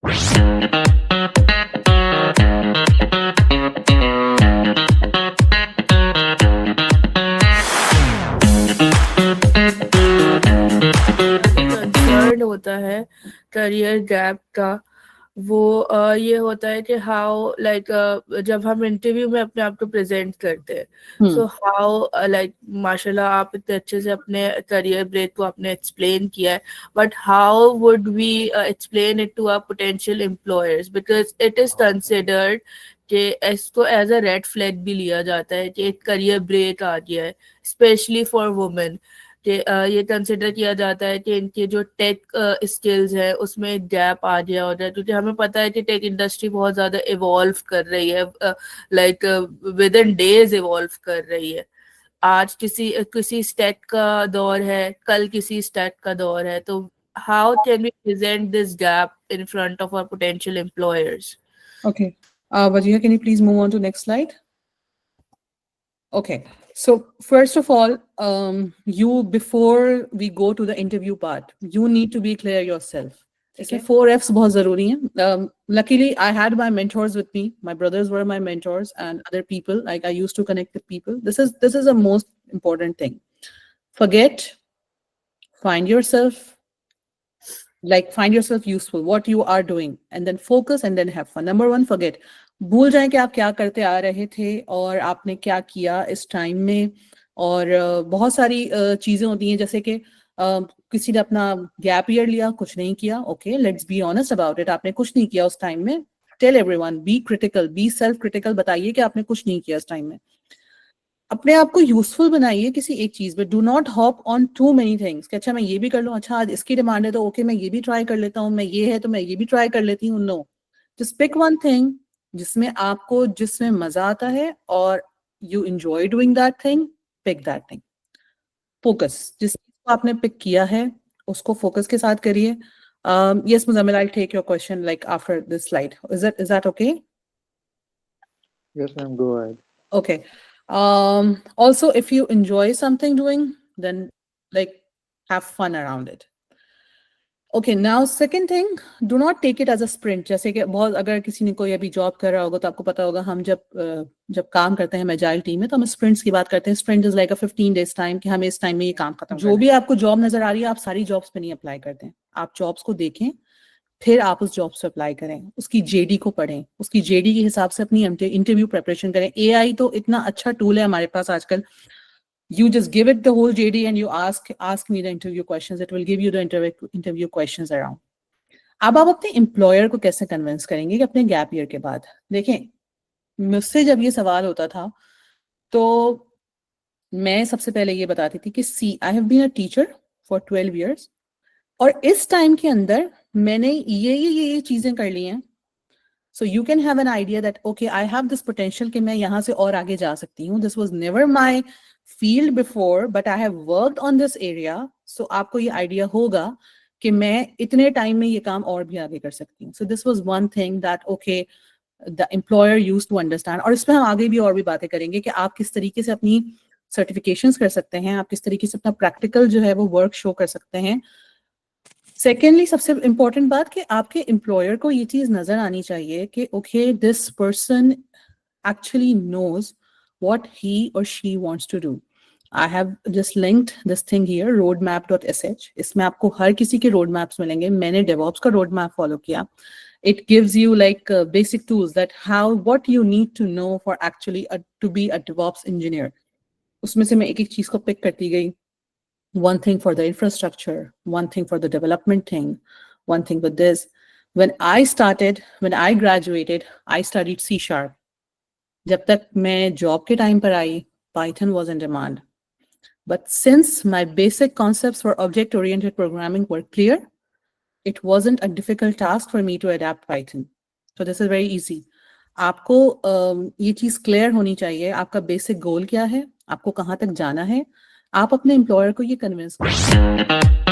Concern होता है career gap का, वो ये होता है कि हाउ लाइक जब हम इंटरव्यू में अपने आप को प्रेजेंट करते हैं, सो हाउ लाइक माशाल्लाह आप इतने अच्छे से अपने करियर ब्रेक को आपने एक्सप्लेन किया है, but how would we explain it to our potential employers, because it is considered कि इसको एज अ रेड फ्लैग भी लिया जाता है कि एक करियर ब्रेक आ गया है, स्पेशली फॉर वुमेन, कि ये कंसिडर किया जाता है कि इनके जो टेक स्किल्स है उसमें एक गैप आ गया होता है, क्योंकि हमें पता है कि टेक इंडस्ट्री बहुत ज्यादा इवॉल्व कर रही है, like with in days evolve कर रही है। आज किसी किसी स्टेट का दौर है, कल किसी स्टेट का दौर है, तो how can we present this gap in front of our potential employers? Okay. Wajiha, can you please move on to next slide? Okay. So first of all, before we go to the interview part, you need to be clear yourself. इसमें 4 F's बहुत ज़रूरी हैं. Luckily, I had my mentors with me. My brothers were my mentors, and other people. Like I used to connect with people. This is the most important thing. Forget, find yourself. Like find yourself useful, what you are doing, and then focus and then have fun. Number 1, forget. भूल जाएं कि आप क्या करते आ रहे थे और आपने क्या किया इस टाइम में. और बहुत सारी चीजें होती हैं, जैसे कि किसी ने अपना गैप ईयर लिया, कुछ नहीं किया. Okay, let's be honest about it. आपने कुछ नहीं किया उस टाइम में. Tell everyone, be critical, be self critical. बताइए कि आपने कुछ नहीं किया उस टाइम में. अपने आप को यूजफुल बनाइए किसी एक चीज में. Do not hop on too many things कि अच्छा मैं ये भी कर लूं, अच्छा आज इसकी डिमांड है तो ओके मैं ये भी ट्राई कर लेता हूँ, मैं ये है तो मैं ये भी ट्राई कर लेती हूँ. No, just pick one thing जिसमें मजा आता है और you enjoy doing that thing. Pick that thing. Focus. जिस चीज को आपने पिक किया है उसको फोकस के साथ करिए. Yes Muzammil, I take your question like after this slide. Is that okay? Yes, ma'am, go ahead. Okay. Also, if you enjoy something doing, then like have fun around it. Okay, now second thing, do not take it as a sprint. जैसे कि बहुत, अगर किसी ने कोई अभी job कर रहा होगा तो आपको पता होगा, हम जब काम करते हैं एजाइल टीम में तो हम स्प्रिंट्स की बात करते हैं. Sprint is like a 15 days time कि हमें इस टाइम में ये काम खत्म. जो भी आपको जॉब नजर आ रही है, आप सारी जॉब्स पे नहीं अप्लाई करते हैं. आप जॉब्स को देखें, फिर आप उस जॉब से अप्लाई करें, उसकी जेडी को पढ़ें, उसकी जेडी के हिसाब से अपनी इंटरव्यू प्रिपरेशन करें. एआई तो इतना अच्छा टूल है हमारे पास आजकल. You just give it the whole JD and you ask me the interview questions. It will give you the interview questions around. अब आप अपने एम्प्लॉयर को कैसे कन्विंस करेंगे कि अपने गैप ईयर के बाद. देखें, मुझसे जब ये सवाल होता था तो मैं सबसे पहले ये बताती थी कि I have been a teacher for 12 years और इस टाइम के अंदर मैंने ये चीजें कर ली हैं. So you can have an idea that okay I have this potential कि मैं यहाँ से और आगे जा सकती हूँ. This was never my field before but I have worked on this area. So आपको ये आइडिया होगा कि मैं इतने टाइम में ये काम और भी आगे कर सकती हूँ. So this was one thing that okay the employer used to understand. और इसमें हम आगे भी और भी बातें करेंगे कि आप किस तरीके से अपनी सर्टिफिकेशंस कर सकते हैं, आप किस तरीके से अपना प्रैक्टिकल जो है वो वर्क शो कर सकते हैं. सेकेंडली, सबसे इंपॉर्टेंट बात कि आपके एम्प्लॉयर को ये चीज नजर आनी चाहिए कि okay this person actually knows what he और she wants to do. I have just linked this thing here, roadmap.sh. इसमें आपको हर किसी के रोड मैप्स मिलेंगे. मैंने डेवॉप्स का रोड मैप फॉलो किया. It gives you like basic tools that how what you need to know for actually to be a DevOps engineer. उसमें से मैं एक एक चीज को पिक करती गई. One thing for the infrastructure, one thing for the development thing, one thing with this. When I graduated, I studied C#. जब तक मैं जॉब के टाइम पर आई, Python was in demand. But since my basic concepts for object-oriented programming were clear, it wasn't a difficult task for me to adapt Python. So this is very easy. आपको ये चीज clear होनी चाहिए, आपका basic goal क्या है, आपको कहाँ तक जाना है. आप अपने एम्प्लॉयर को ये कन्विंस करें.